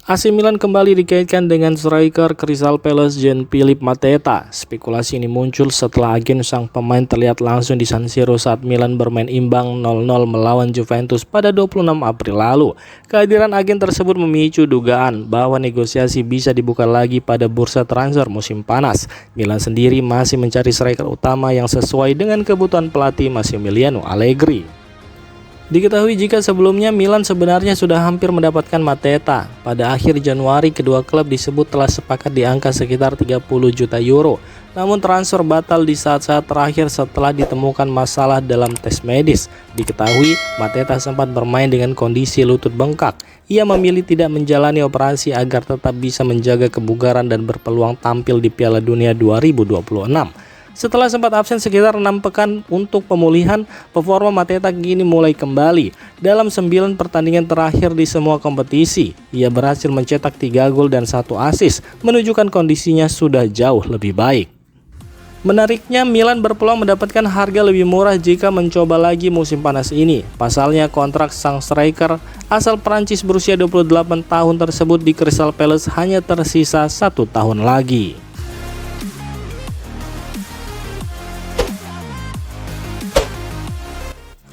AC Milan kembali dikaitkan dengan striker Crystal Palace Jean-Philippe Mateta. Spekulasi ini muncul setelah agen sang pemain terlihat langsung di San Siro saat Milan bermain imbang 0-0 melawan Juventus pada 26 April lalu. Kehadiran agen tersebut memicu dugaan bahwa negosiasi bisa dibuka lagi pada bursa transfer musim panas. Milan sendiri masih mencari striker utama yang sesuai dengan kebutuhan pelatih Massimiliano Allegri. Diketahui jika sebelumnya Milan sebenarnya sudah hampir mendapatkan Mateta. Pada akhir Januari kedua klub disebut telah sepakat di angka sekitar 30 juta euro. Namun transfer batal di saat-saat terakhir setelah ditemukan masalah dalam tes medis. Diketahui Mateta sempat bermain dengan kondisi lutut bengkak. Ia memilih tidak menjalani operasi agar tetap bisa menjaga kebugaran dan berpeluang tampil di Piala Dunia 2026. Setelah sempat absen sekitar 6 pekan untuk pemulihan, performa Mateta kini mulai kembali. Dalam 9 pertandingan terakhir di semua kompetisi, ia berhasil mencetak 3 gol dan 1 assist, menunjukkan kondisinya sudah jauh lebih baik. Menariknya, Milan berpeluang mendapatkan harga lebih murah jika mencoba lagi musim panas ini. Pasalnya, kontrak sang striker asal Prancis berusia 28 tahun tersebut di Crystal Palace hanya tersisa 1 tahun lagi.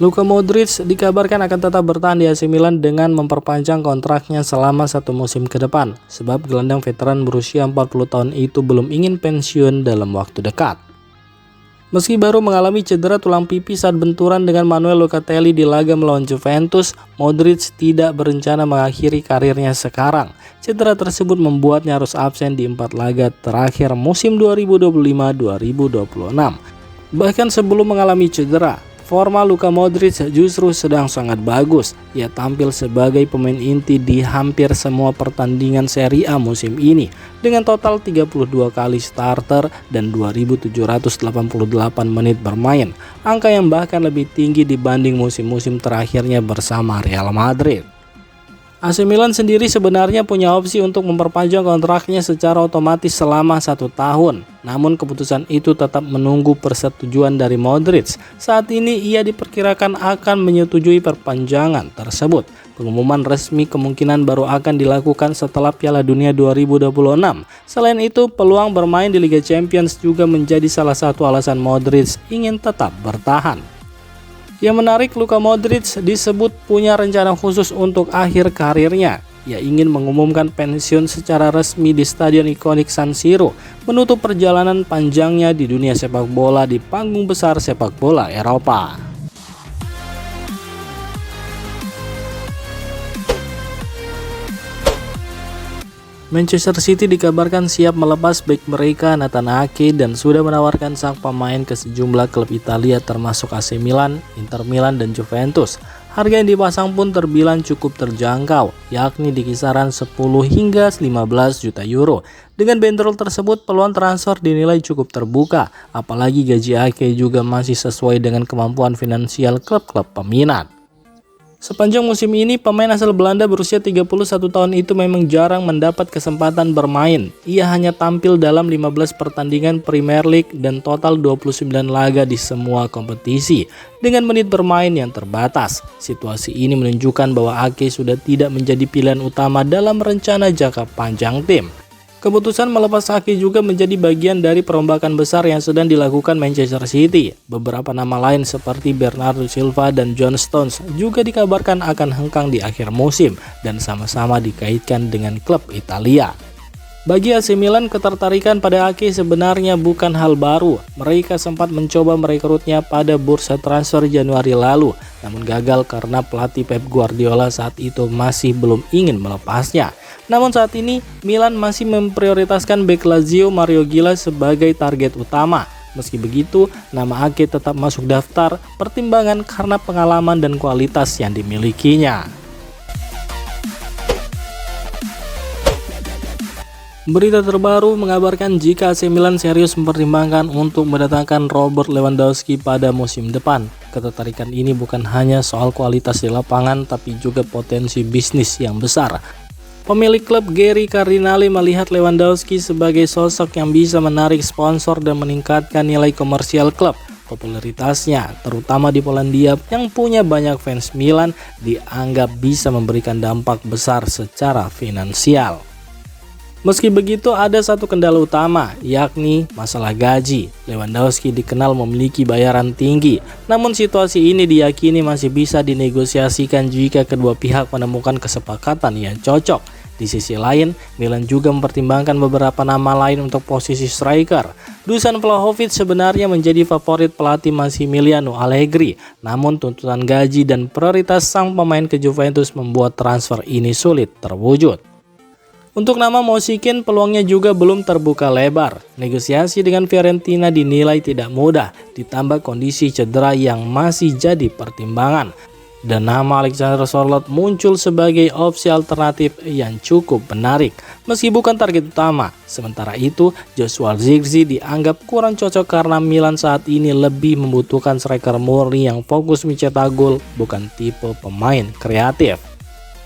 Luka Modric dikabarkan akan tetap bertahan di AC Milan dengan memperpanjang kontraknya selama 1 musim ke depan, sebab gelandang veteran berusia 40 tahun itu belum ingin pensiun dalam waktu dekat. Meski baru mengalami cedera tulang pipi saat benturan dengan Manuel Locatelli di laga melawan Juventus, Modric tidak berencana mengakhiri karirnya sekarang. Cedera tersebut membuatnya harus absen di 4 laga terakhir musim 2025-2026. Bahkan sebelum mengalami cedera, forma Luka Modric justru sedang sangat bagus. Ia tampil sebagai pemain inti di hampir semua pertandingan Serie A musim ini dengan total 32 kali starter dan 2.788 menit bermain. Angka yang bahkan lebih tinggi dibanding musim-musim terakhirnya bersama Real Madrid. AC Milan sendiri sebenarnya punya opsi untuk memperpanjang kontraknya secara otomatis selama 1 tahun. Namun keputusan itu tetap menunggu persetujuan dari Modric. Saat ini ia diperkirakan akan menyetujui perpanjangan tersebut. Pengumuman resmi kemungkinan baru akan dilakukan setelah Piala Dunia 2026. Selain itu, peluang bermain di Liga Champions juga menjadi salah satu alasan Modric ingin tetap bertahan. Yang menarik, Luka Modric disebut punya rencana khusus untuk akhir karirnya. Ia ingin mengumumkan pensiun secara resmi di stadion ikonik San Siro, menutup perjalanan panjangnya di dunia sepak bola di panggung besar sepak bola Eropa. Manchester City dikabarkan siap melepas bek mereka Nathan Ake dan sudah menawarkan sang pemain ke sejumlah klub Italia termasuk AC Milan, Inter Milan, dan Juventus. Harga yang dipasang pun terbilang cukup terjangkau, yakni di kisaran 10 hingga 15 juta euro. Dengan bandrol tersebut, peluang transfer dinilai cukup terbuka, apalagi gaji Ake juga masih sesuai dengan kemampuan finansial klub-klub peminat. Sepanjang musim ini, pemain asal Belanda berusia 31 tahun itu memang jarang mendapat kesempatan bermain. Ia hanya tampil dalam 15 pertandingan Premier League dan total 29 laga di semua kompetisi, dengan menit bermain yang terbatas. Situasi ini menunjukkan bahwa Ake sudah tidak menjadi pilihan utama dalam rencana jangka panjang tim. Keputusan melepas Ake juga menjadi bagian dari perombakan besar yang sedang dilakukan Manchester City. Beberapa nama lain seperti Bernardo Silva dan John Stones juga dikabarkan akan hengkang di akhir musim dan sama-sama dikaitkan dengan klub Italia. Bagi AC Milan, ketertarikan pada Ake sebenarnya bukan hal baru. Mereka sempat mencoba merekrutnya pada bursa transfer Januari lalu, namun gagal karena pelatih Pep Guardiola saat itu masih belum ingin melepasnya. Namun saat ini, Milan masih memprioritaskan bek Lazio Mario Gila sebagai target utama. Meski begitu, nama Ake tetap masuk daftar pertimbangan karena pengalaman dan kualitas yang dimilikinya. Berita terbaru mengabarkan jika AC Milan serius mempertimbangkan untuk mendatangkan Robert Lewandowski pada musim depan. Ketertarikan ini bukan hanya soal kualitas di lapangan, tapi juga potensi bisnis yang besar. Pemilik klub Gary Cardinale melihat Lewandowski sebagai sosok yang bisa menarik sponsor dan meningkatkan nilai komersial klub. Popularitasnya, terutama di Polandia yang punya banyak fans Milan, dianggap bisa memberikan dampak besar secara finansial. Meski begitu, ada satu kendala utama, yakni masalah gaji. Lewandowski dikenal memiliki bayaran tinggi, namun situasi ini diyakini masih bisa dinegosiasikan jika kedua pihak menemukan kesepakatan yang cocok. Di sisi lain, Milan juga mempertimbangkan beberapa nama lain untuk posisi striker. Dusan Vlahovic sebenarnya menjadi favorit pelatih Massimiliano Allegri, namun tuntutan gaji dan prioritas sang pemain ke Juventus membuat transfer ini sulit terwujud. Untuk nama Mosikin, peluangnya juga belum terbuka lebar. Negosiasi dengan Fiorentina dinilai tidak mudah, ditambah kondisi cedera yang masih jadi pertimbangan. Dan nama Alexander Sørloth muncul sebagai opsi alternatif yang cukup menarik, meski bukan target utama. Sementara itu, Joshua Zirkzee dianggap kurang cocok karena Milan saat ini lebih membutuhkan striker murni yang fokus mencetak gol, bukan tipe pemain kreatif.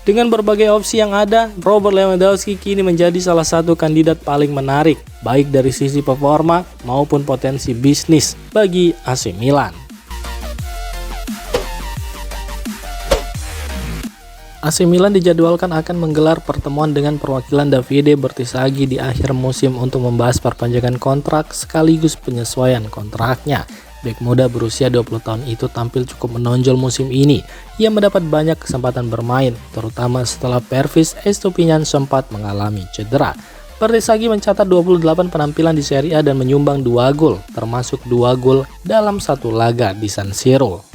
Dengan berbagai opsi yang ada, Robert Lewandowski kini menjadi salah satu kandidat paling menarik, baik dari sisi performa maupun potensi bisnis bagi AC Milan. AC Milan dijadwalkan akan menggelar pertemuan dengan perwakilan Davide Bertisaghi di akhir musim untuk membahas perpanjangan kontrak sekaligus penyesuaian kontraknya. Bek muda berusia 20 tahun itu tampil cukup menonjol musim ini. Ia mendapat banyak kesempatan bermain, terutama setelah Pervis Estupiñán sempat mengalami cedera. Bertisaghi mencatat 28 penampilan di Serie A dan menyumbang 2 gol, termasuk 2 gol dalam satu laga di San Siro.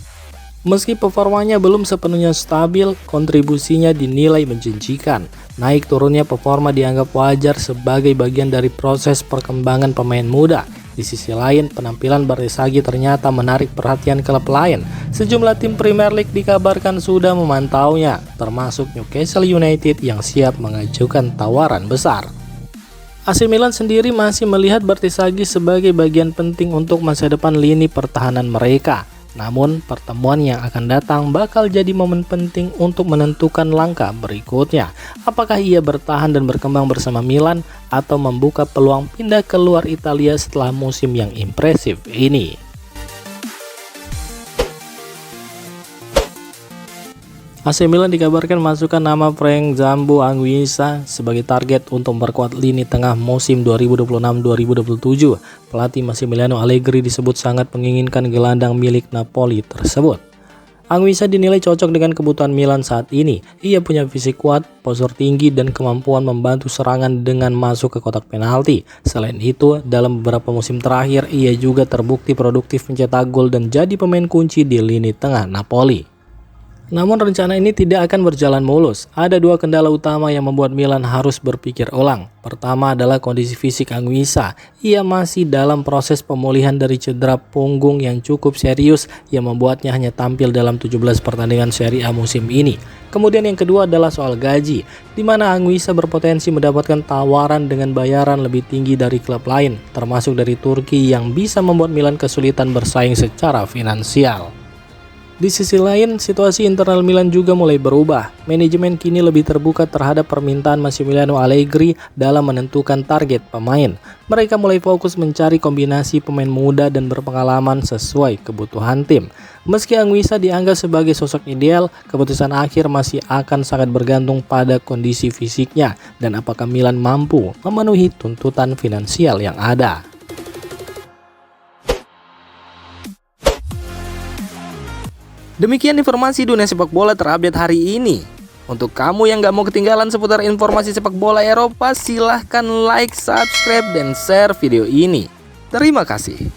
Meski performanya belum sepenuhnya stabil, kontribusinya dinilai menjanjikan. Naik turunnya performa dianggap wajar sebagai bagian dari proses perkembangan pemain muda. Di sisi lain, penampilan Bertisaghi ternyata menarik perhatian klub lain. Sejumlah tim Premier League dikabarkan sudah memantaunya, termasuk Newcastle United yang siap mengajukan tawaran besar. AC Milan sendiri masih melihat Bertisaghi sebagai bagian penting untuk masa depan lini pertahanan mereka. Namun, pertemuan yang akan datang bakal jadi momen penting untuk menentukan langkah berikutnya. Apakah ia bertahan dan berkembang bersama Milan atau membuka peluang pindah keluar Italia setelah musim yang impresif ini? AC Milan dikabarkan masukkan nama Frank Zambo Anguissa sebagai target untuk memperkuat lini tengah musim 2026-2027. Pelatih Massimiliano Allegri disebut sangat menginginkan gelandang milik Napoli tersebut. Anguissa dinilai cocok dengan kebutuhan Milan saat ini. Ia punya fisik kuat, postur tinggi, dan kemampuan membantu serangan dengan masuk ke kotak penalti. Selain itu, dalam beberapa musim terakhir, ia juga terbukti produktif mencetak gol dan jadi pemain kunci di lini tengah Napoli. Namun rencana ini tidak akan berjalan mulus. Ada 2 kendala utama yang membuat Milan harus berpikir ulang. Pertama adalah kondisi fisik Anguissa. Ia masih dalam proses pemulihan dari cedera punggung yang cukup serius yang membuatnya hanya tampil dalam 17 pertandingan Serie A musim ini. Kemudian yang kedua adalah soal gaji, di mana Anguissa berpotensi mendapatkan tawaran dengan bayaran lebih tinggi dari klub lain, termasuk dari Turki yang bisa membuat Milan kesulitan bersaing secara finansial. Di sisi lain, situasi internal Milan juga mulai berubah. Manajemen kini lebih terbuka terhadap permintaan Massimiliano Allegri dalam menentukan target pemain. Mereka mulai fokus mencari kombinasi pemain muda dan berpengalaman sesuai kebutuhan tim. Meski Anguissa dianggap sebagai sosok ideal, keputusan akhir masih akan sangat bergantung pada kondisi fisiknya dan apakah Milan mampu memenuhi tuntutan finansial yang ada. Demikian informasi dunia sepak bola terupdate hari ini. Untuk kamu yang gak mau ketinggalan seputar informasi sepak bola Eropa, silahkan like, subscribe, dan share video ini. Terima kasih.